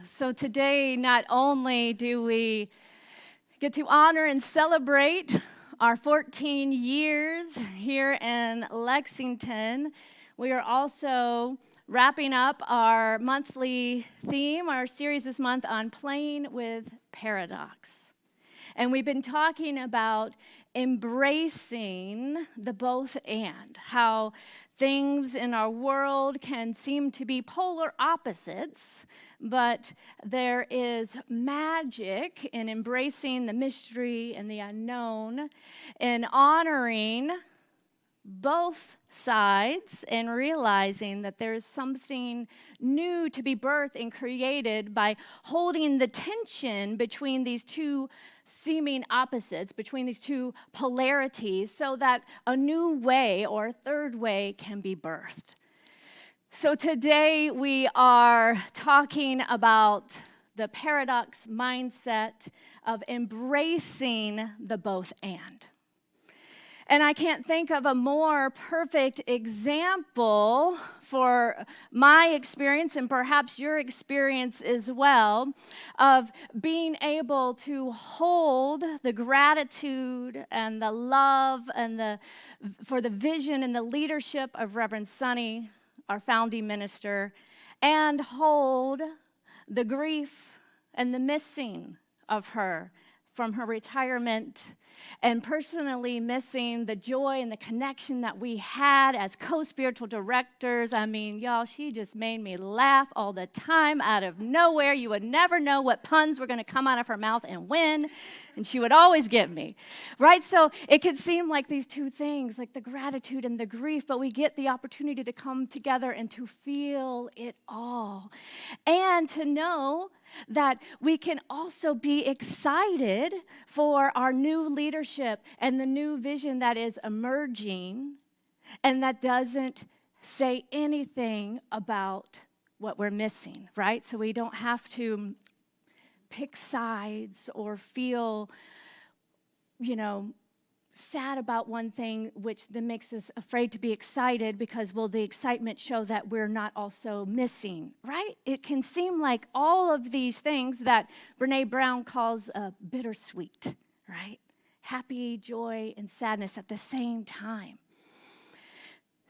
So today, not only do we get to honor and celebrate our 14 years here in Lexington, we are also wrapping up our monthly theme, our series this month on Playing with Paradox. And we've been talking about embracing the both and, how things in our world can seem to be polar opposites, but there is magic in embracing the mystery and the unknown, in honoring both sides and realizing that there's something new to be birthed and created by holding the tension between these two seeming opposites, between these two polarities, so that a new way or a third way can be birthed. So today we are talking about the paradox mindset of embracing the both and. And I can't think of a more perfect example for my experience, and perhaps your experience as well, of being able to hold the gratitude and the love and for the vision and the leadership of Reverend Sonny, our founding minister, and hold the grief and the missing of her from her retirement, and personally missing the joy and the connection that we had as co-spiritual directors. I mean, y'all, she just made me laugh all the time out of nowhere. You would never know what puns were going to come out of her mouth and when, and she would always get me, right? So it could seem like these two things, like the gratitude and the grief, but we get the opportunity to come together and to feel it all, and to know that we can also be excited for our new leadership and the new vision that is emerging, and that doesn't say anything about what we're missing, right? So we don't have to pick sides or feel, sad about one thing, which then makes us afraid to be excited because will the excitement show that we're not also missing, right? It can seem like all of these things that Brene Brown calls bittersweet, right? Happy, joy, and sadness at the same time.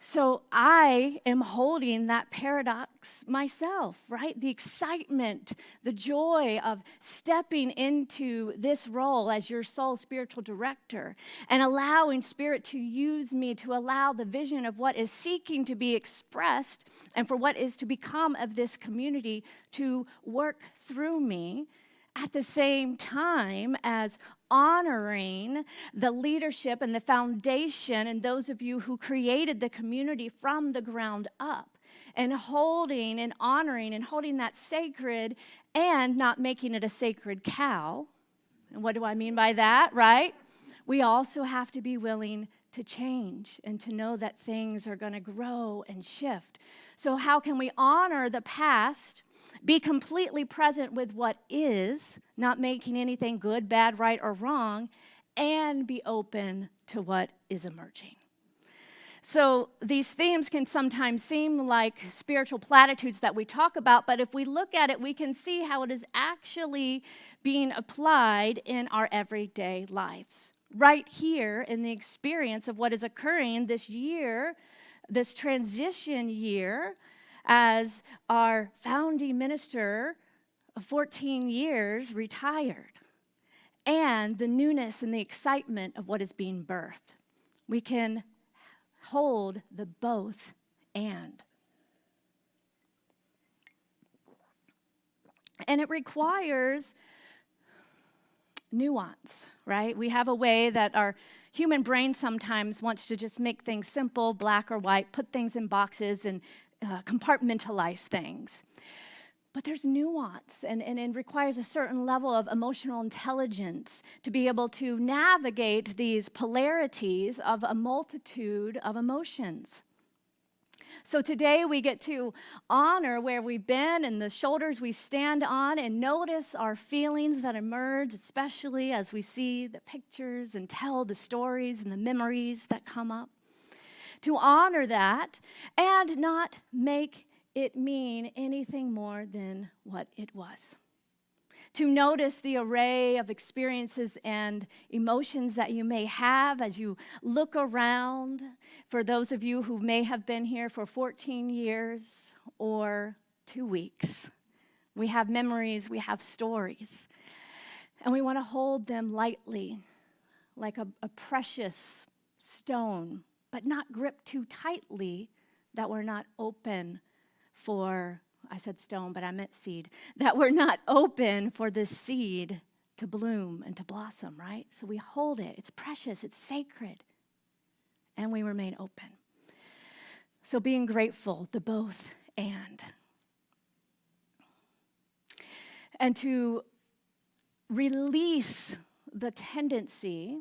So I am holding that paradox myself, right? The excitement, the joy of stepping into this role as your sole spiritual director and allowing Spirit to use me to allow the vision of what is seeking to be expressed and for what is to become of this community to work through me, at the same time as honoring the leadership and the foundation and those of you who created the community from the ground up, and holding and honoring and holding that sacred and not making it a sacred cow. And what do I mean by that, right? We also have to be willing to change and to know that things are going to grow and shift. So how can we honor the past, be completely present with what is, not making anything good, bad, right, or wrong, and be open to what is emerging? So these themes can sometimes seem like spiritual platitudes that we talk about, but if we look at it, we can see how it is actually being applied in our everyday lives. Right here in the experience of what is occurring this year, this transition year, as our founding minister of 14 years retired, and the newness and the excitement of what is being birthed. We can hold the both and. And it requires nuance, right? We have a way that our human brain sometimes wants to just make things simple, black or white, put things in boxes and compartmentalize things. But there's nuance, and it requires a certain level of emotional intelligence to be able to navigate these polarities of a multitude of emotions. So today we get to honor where we've been and the shoulders we stand on, and notice our feelings that emerge, especially as we see the pictures and tell the stories and the memories that come up. to honor that and not make it mean anything more than what it was. To notice the array of experiences and emotions that you may have as you look around. For those of you who may have been here for 14 years or 2 weeks, we have memories, we have stories, and we want to hold them lightly, like a precious stone, but not grip too tightly that we're not open for, I said stone, but I meant seed, that we're not open for this seed to bloom and to blossom, right? So we hold it. It's precious. It's sacred. And we remain open. So being grateful, the both and. And to release the tendency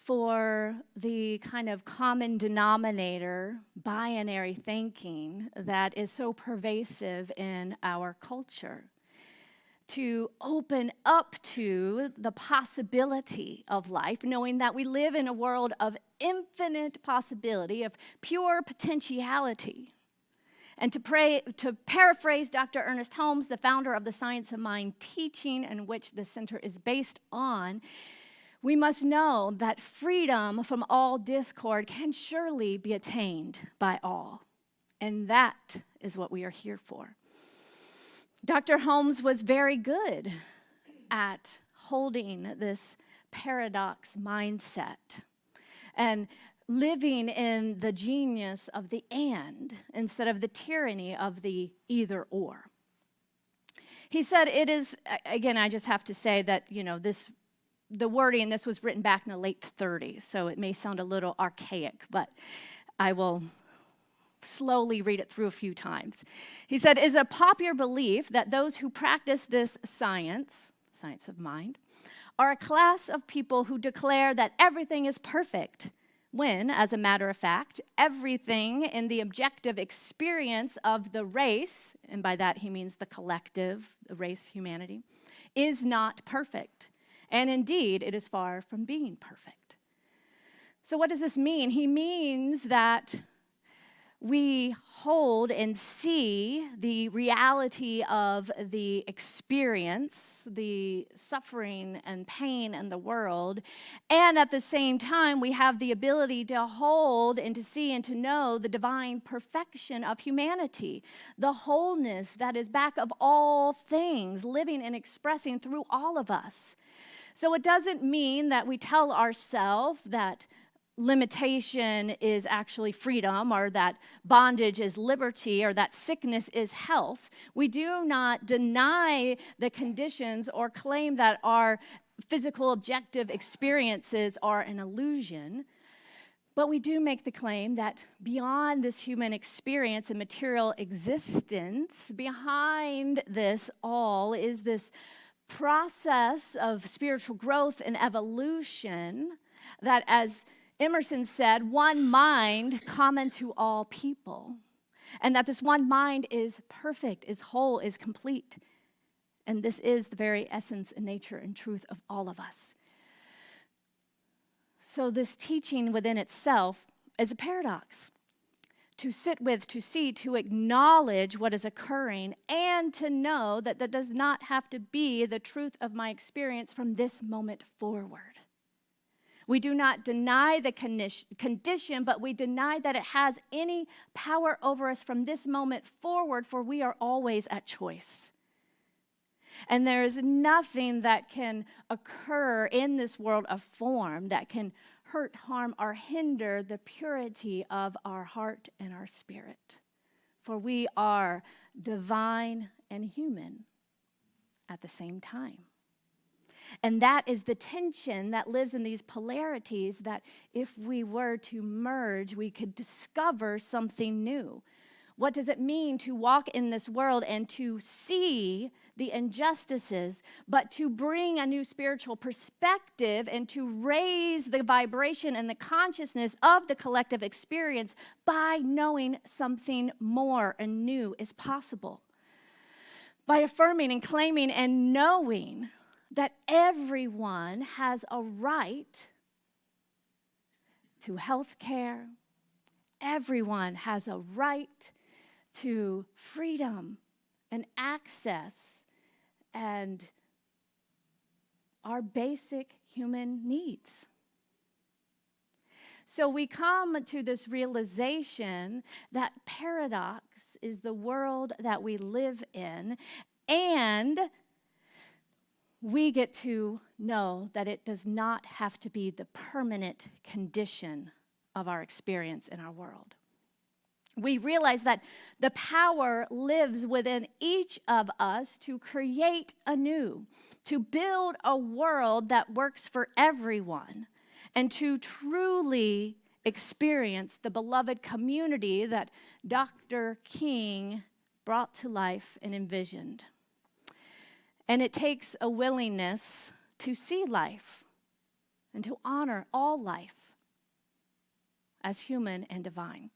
for the kind of common denominator, binary thinking that is so pervasive in our culture. To open up to the possibility of life, knowing that we live in a world of infinite possibility, of pure potentiality. And to paraphrase Dr. Ernest Holmes, the founder of the Science of Mind teaching, in which the center is based on, we must know that freedom from all discord can surely be attained by all. And that is what we are here for. Dr. Holmes was very good at holding this paradox mindset and living in the genius of the and instead of the tyranny of the either or. He said it is, again, I just have to say that, the wording, this was written back in the late 30s, so it may sound a little archaic, but I will slowly read it through a few times. He said, "It is a popular belief that those who practice this science of mind, are a class of people who declare that everything is perfect, when, as a matter of fact, everything in the objective experience of the race," and by that he means the collective, the race, humanity, "is not perfect. And indeed, it is far from being perfect." So what does this mean? He means that we hold and see the reality of the experience, the suffering and pain in the world, and at the same time, we have the ability to hold and to see and to know the divine perfection of humanity, the wholeness that is back of all things, living and expressing through all of us. So it doesn't mean that we tell ourselves that limitation is actually freedom, or that bondage is liberty, or that sickness is health. We do not deny the conditions or claim that our physical objective experiences are an illusion. But we do make the claim that beyond this human experience and material existence, behind this all is this process of spiritual growth and evolution that, as Emerson said, one mind common to all people, and that this one mind is perfect, is whole, is complete. And this is the very essence and nature and truth of all of us. So this teaching within itself is a paradox. To sit with, to see, to acknowledge what is occurring, and to know that that does not have to be the truth of my experience from this moment forward. We do not deny the condition, but we deny that it has any power over us from this moment forward, for we are always at choice. And there is nothing that can occur in this world of form that can hurt, harm, or hinder the purity of our heart and our spirit. For we are divine and human at the same time. And that is the tension that lives in these polarities, that if we were to merge, we could discover something new. What does it mean to walk in this world and to see the injustices, but to bring a new spiritual perspective and to raise the vibration and the consciousness of the collective experience by knowing something more and new is possible? By affirming and claiming and knowing that everyone has a right to health care. Everyone has a right to freedom and access and our basic human needs. So we come to this realization that paradox is the world that we live in, and we get to know that it does not have to be the permanent condition of our experience in our world. We realize that the power lives within each of us to create anew, to build a world that works for everyone, and to truly experience the beloved community that Dr. King brought to life and envisioned. And it takes a willingness to see life and to honor all life as human and divine.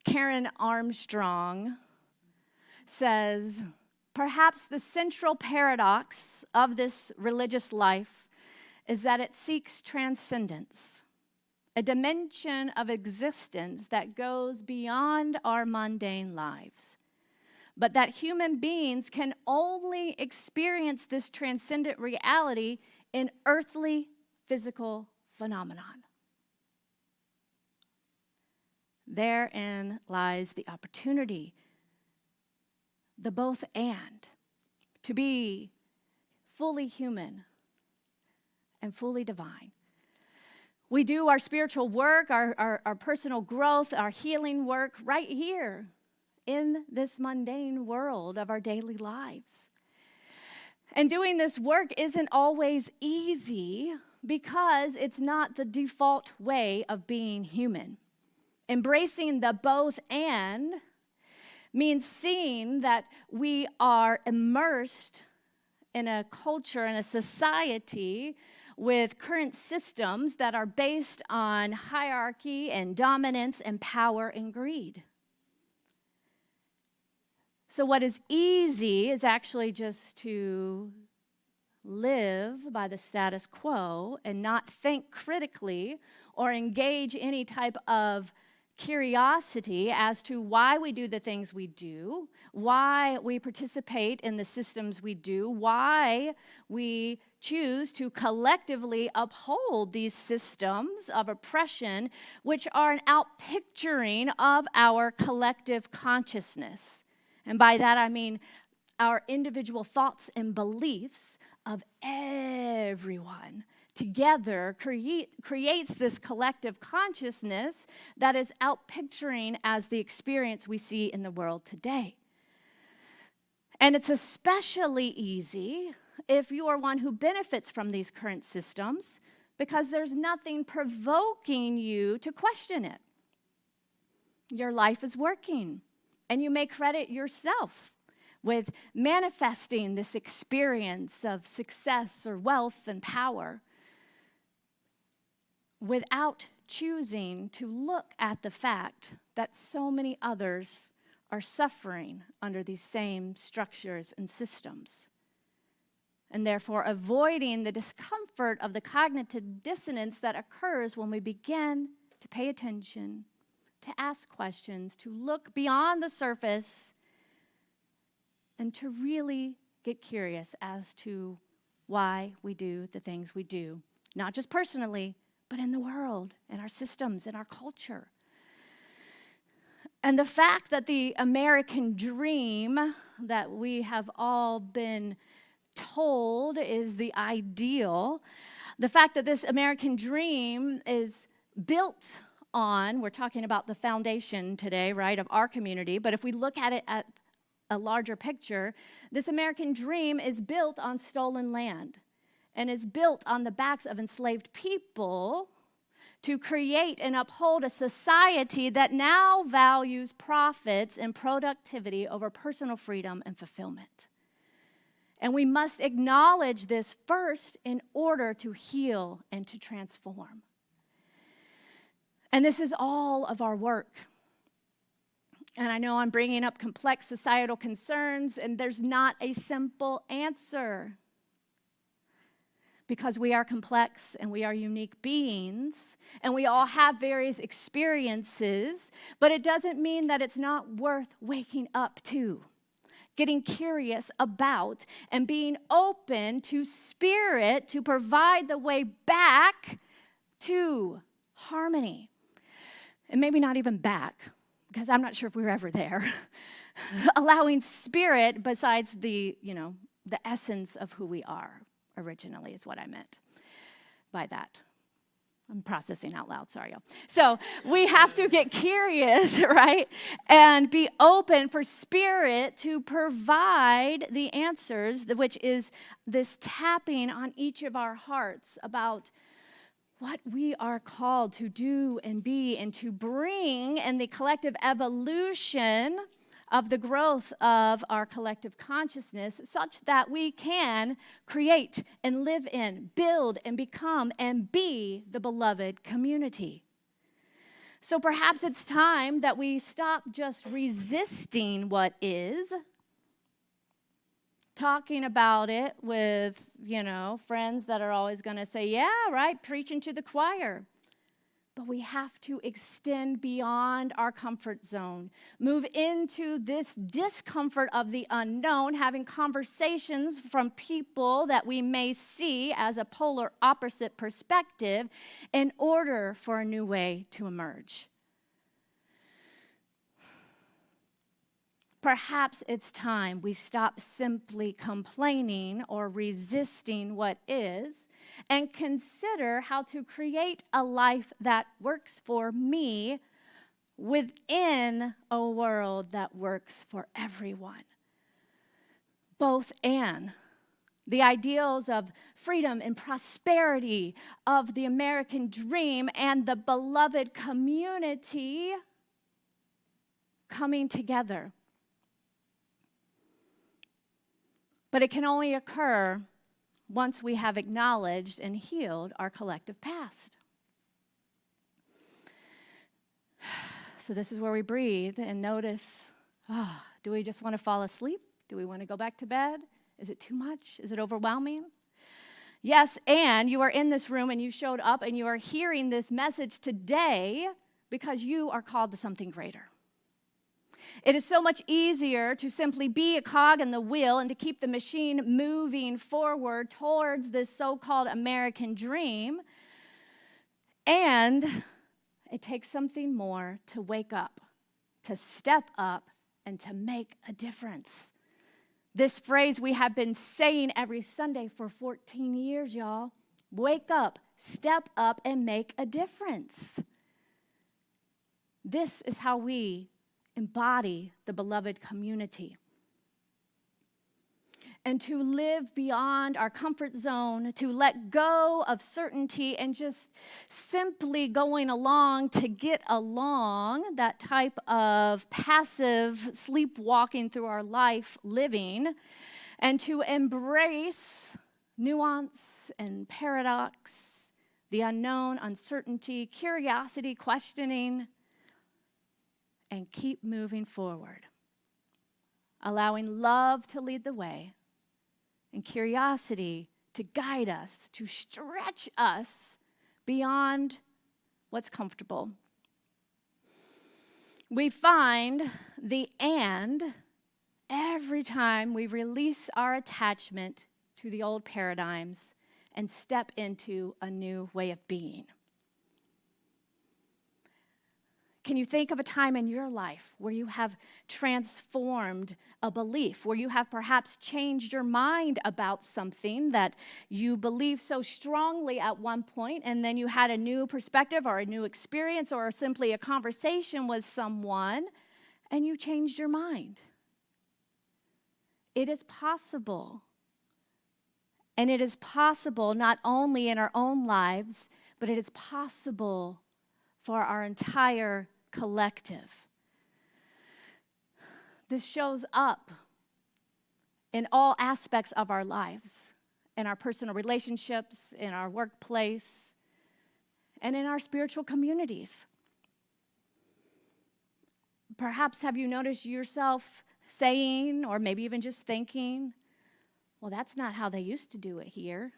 Karen Armstrong says, perhaps the central paradox of this religious life is that it seeks transcendence, a dimension of existence that goes beyond our mundane lives, but that human beings can only experience this transcendent reality in earthly physical phenomenon. Therein lies the opportunity, the both and, to be fully human and fully divine. We do our spiritual work, our personal growth, our healing work right here in this mundane world of our daily lives. And doing this work isn't always easy because it's not the default way of being human. Embracing the both and means seeing that we are immersed in a culture and a society with current systems that are based on hierarchy and dominance and power and greed. So what is easy is actually just to live by the status quo and not think critically or engage any type of curiosity as to why we do the things we do, why we participate in the systems we do, why we choose to collectively uphold these systems of oppression, which are an outpicturing of our collective consciousness. And by that I mean our individual thoughts and beliefs of everyone together creates this collective consciousness that is outpicturing as the experience we see in the world today. And it's especially easy if you are one who benefits from these current systems because there's nothing provoking you to question it. Your life is working, and you may credit yourself with manifesting this experience of success or wealth and power without choosing to look at the fact that so many others are suffering under these same structures and systems, and therefore avoiding the discomfort of the cognitive dissonance that occurs when we begin to pay attention, to ask questions, to look beyond the surface, and to really get curious as to why we do the things we do, not just personally, but in the world, in our systems, in our culture. And the fact that the American dream that we have all been told is the ideal, the fact that this American dream is built on, we're talking about the foundation today, right, of our community, but if we look at it at a larger picture, this American dream is built on stolen land and is built on the backs of enslaved people to create and uphold a society that now values profits and productivity over personal freedom and fulfillment. And we must acknowledge this first in order to heal and to transform. And this is all of our work. And I know I'm bringing up complex societal concerns, and there's not a simple answer. because we are complex and we are unique beings and we all have various experiences, but it doesn't mean that it's not worth waking up to, getting curious about, and being open to Spirit to provide the way back to harmony. And maybe not even back, because I'm not sure if we were ever there. Allowing Spirit besides the essence of who we are originally is what I meant by that. I'm processing out loud, sorry, y'all. So we have to get curious, right? And be open for Spirit to provide the answers, which is this tapping on each of our hearts about what we are called to do and be and to bring in the collective evolution of the growth of our collective consciousness such that we can create and live in, build and become and be the beloved community. So perhaps it's time that we stop just resisting what is, talking about it with, friends that are always going to say, yeah, right, preaching to the choir. But we have to extend beyond our comfort zone, move into this discomfort of the unknown, having conversations from people that we may see as a polar opposite perspective in order for a new way to emerge. Perhaps it's time we stop simply complaining or resisting what is and consider how to create a life that works for me within a world that works for everyone. Both and. The ideals of freedom and prosperity, of the American dream and the beloved community coming together. But it can only occur once we have acknowledged and healed our collective past. So this is where we breathe and notice, do we just want to fall asleep? Do we want to go back to bed? Is it too much? Is it overwhelming? Yes, and you are in this room and you showed up and you are hearing this message today because you are called to something greater. It is so much easier to simply be a cog in the wheel and to keep the machine moving forward towards this so-called American dream. And it takes something more to wake up, to step up, and to make a difference. This phrase we have been saying every Sunday for 14 years, y'all. Wake up, step up, and make a difference. This is how we embody the beloved community. And to live beyond our comfort zone, to let go of certainty and just simply going along to get along, that type of passive sleepwalking through our life living, and to embrace nuance and paradox, the unknown, uncertainty, curiosity, questioning, and keep moving forward, allowing love to lead the way and curiosity to guide us, to stretch us beyond what's comfortable. We find the and every time we release our attachment to the old paradigms and step into a new way of being. Can you think of a time in your life where you have transformed a belief, where you have perhaps changed your mind about something that you believed so strongly at one point, and then you had a new perspective or a new experience or simply a conversation with someone, and you changed your mind? It is possible. And it is possible not only in our own lives, but it is possible for our entire collective. This shows up in all aspects of our lives, in our personal relationships, in our workplace, and in our spiritual communities. Perhaps have you noticed yourself saying, or maybe even just thinking, well, that's not how they used to do it here.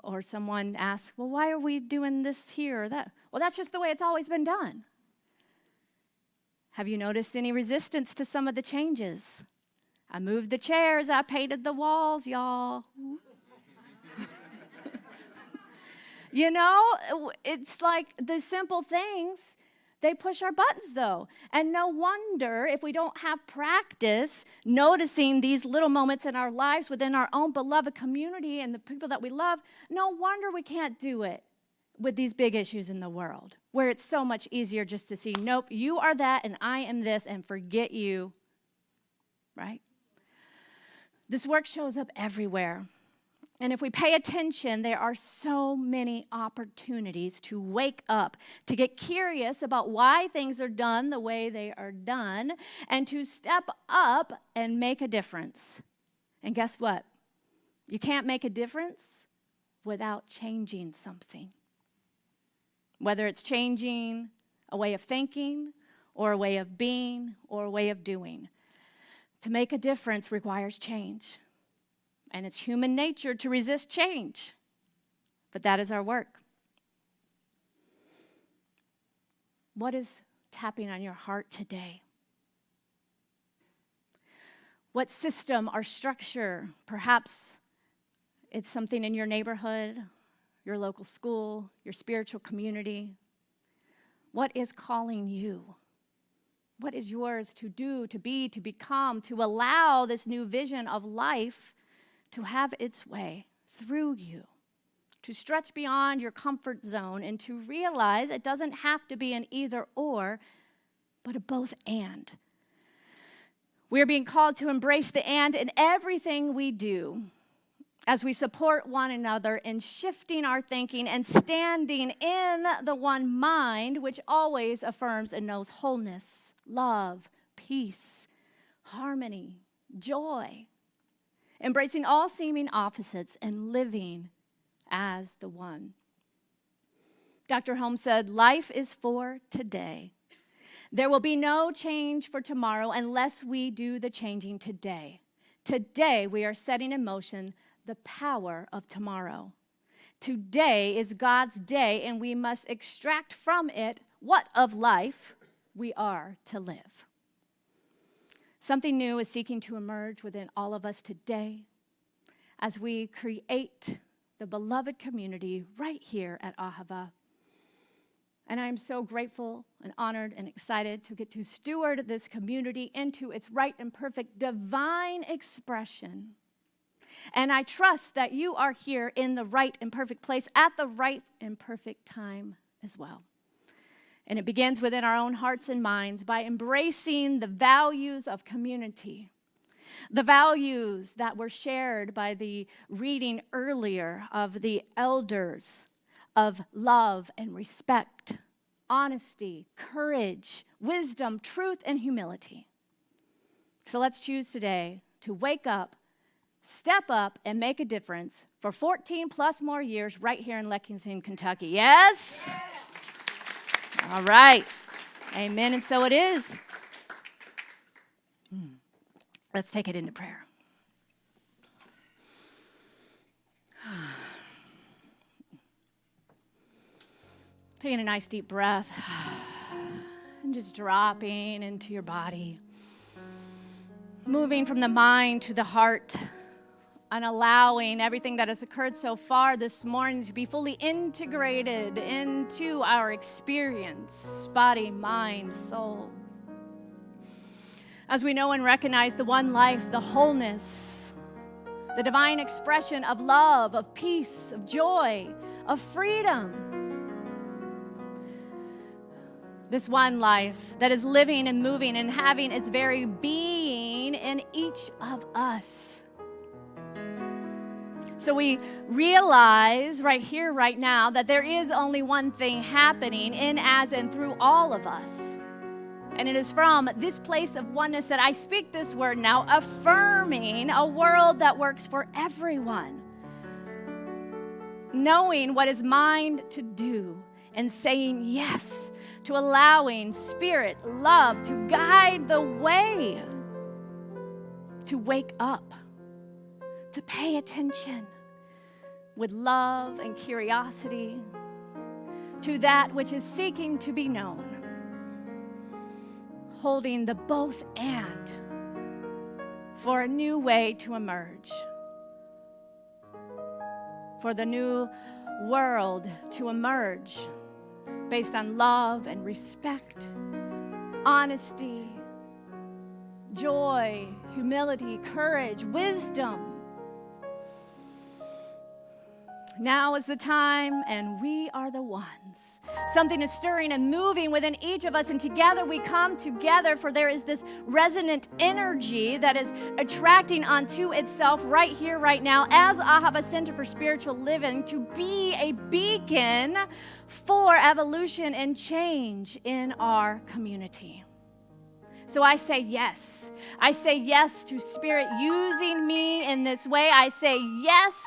Or someone asks, well, why are we doing this here or that? Well, that's just the way it's always been done. Have you noticed any resistance to some of the changes? I moved the chairs, I painted the walls, y'all. You know, it's like the simple things, they push our buttons though. And no wonder if we don't have practice noticing these little moments in our lives within our own beloved community and the people that we love, no wonder we can't do it with these big issues in the world, where it's so much easier just to see, nope, you are that and I am this, and forget you, right? This work shows up everywhere. And if we pay attention, there are so many opportunities to wake up, to get curious about why things are done the way they are done, and to step up and make a difference. And guess what? You can't make a difference without changing something. Whether it's changing a way of thinking, or a way of being, or a way of doing. To make a difference requires change. And it's human nature to resist change. But that is our work. What is tapping on your heart today? What system or structure, perhaps it's something in your neighborhood, your local school, your spiritual community. What is calling you? What is yours to do, to be, to become, to allow this new vision of life to have its way through you, to stretch beyond your comfort zone and to realize it doesn't have to be an either or, but a both and. We are being called to embrace the and in everything we do as we support one another in shifting our thinking and standing in the one mind which always affirms and knows wholeness, love, peace, harmony, joy, embracing all seeming opposites and living as the one. Dr. Holmes said, life is for today. There will be no change for tomorrow unless we do the changing today. Today, we are setting in motion the power of tomorrow. Today is God's day, and we must extract from it what of life we are to live. Something new is seeking to emerge within all of us today as we create the beloved community right here at Ahava. And I'm so grateful and honored and excited to get to steward this community into its right and perfect divine expression. And I trust that you are here in the right and perfect place at the right and perfect time as well. And it begins within our own hearts and minds by embracing the values of community, the values that were shared by the reading earlier of the elders of love and respect, honesty, courage, wisdom, truth, and humility. So let's choose today to wake up, step up, and make a difference for 14 plus more years right here in Lexington, Kentucky. Yes? All right. Amen, and so it is. Let's take it into prayer. Taking a nice deep breath and just dropping into your body. Moving from the mind to the heart and allowing everything that has occurred so far this morning to be fully integrated into our experience, body, mind, soul. As we know and recognize the one life, the wholeness, the divine expression of love, of peace, of joy, of freedom. This one life that is living and moving and having its very being in each of us. So we realize right here, right now, that there is only one thing happening in, as, and through all of us. And it is from this place of oneness that I speak this word now, affirming a world that works for everyone. Knowing what is mine to do and saying yes to allowing spirit, love to guide the way, to wake up, to pay attention, with love and curiosity to that which is seeking to be known, holding the both and for a new way to emerge, for the new world to emerge based on love and respect, honesty, joy, humility, courage, wisdom. Now is the time, and we are the ones. Something is stirring and moving within each of us, and together we come together, for there is this resonant energy that is attracting onto itself right here, right now, as Ahava Center for Spiritual Living, to be a beacon for evolution and change in our community. So I say yes. I say yes to Spirit using me in this way. I say yes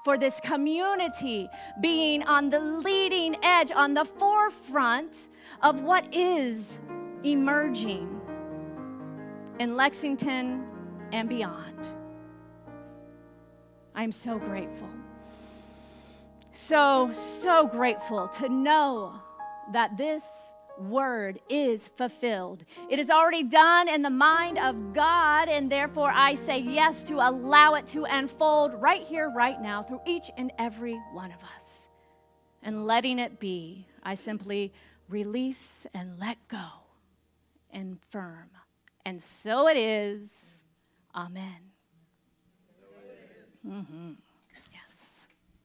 for this community being on the leading edge, on the forefront of what is emerging in Lexington and beyond. I'm so grateful. So grateful to know that this word is fulfilled. It is already done in the mind of God, and therefore I say yes to allow it to unfold right here, right now, through each and every one of us. And letting it be, I simply release and let go and firm. And so it is. Amen. So it is. Mm-hmm.